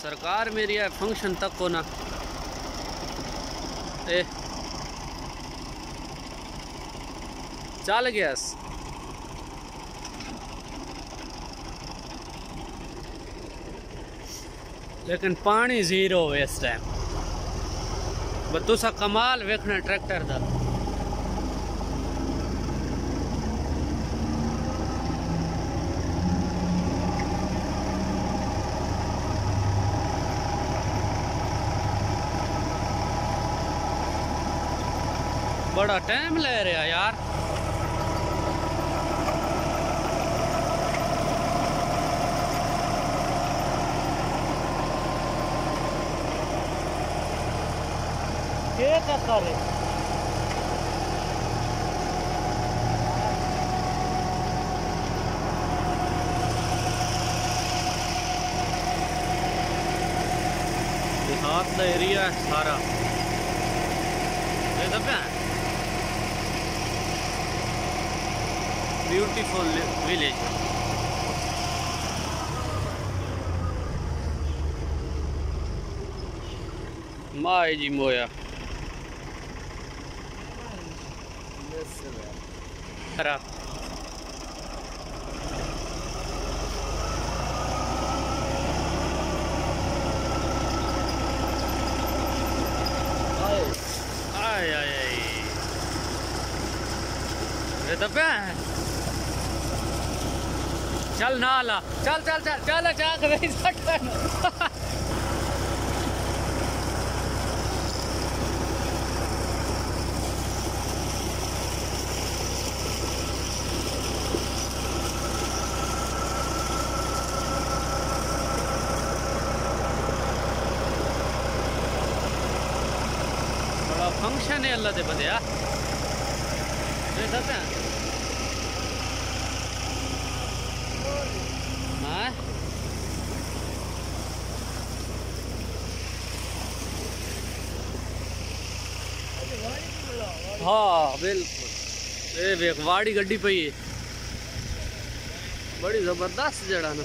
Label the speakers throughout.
Speaker 1: सरकार मेरी है फंक्शन तक को ना ए चल गया लेकिन पानी जीरो है इस टाइम। बस तुसा कमाल वेखना ट्रैक्टर दा। बड़ा टाइम ले रहा यार। क्या कर रहे देहात का एरिया है सारा। ये दबा है ब्यूटीफुल विलेज। माए जी मोया ये तो क्या है। चल ना ला चल चल चल चल चाक वही बड़ा फंक्शन है अल्लाह दे बंदे यार। हाँ बिल्कुल। ये वेख वाड़ी गड्डी पई है बड़ी जबरदस्त जड़ा ना।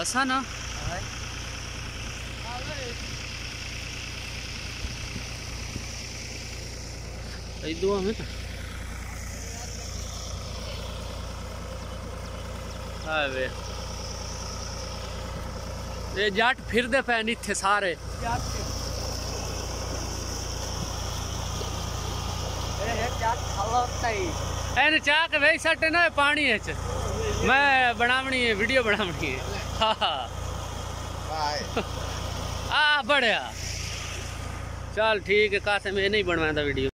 Speaker 1: ऐसा ना दुआ में वे ये जट फिरदे पे इत्थे सारे एन चाह के वही सटे ना पानी है मैं बनावनी है वीडियो बनावनी है। हाँ आ बढ़िया चल ठीक है कासे मैं नहीं बनवाता वीडियो।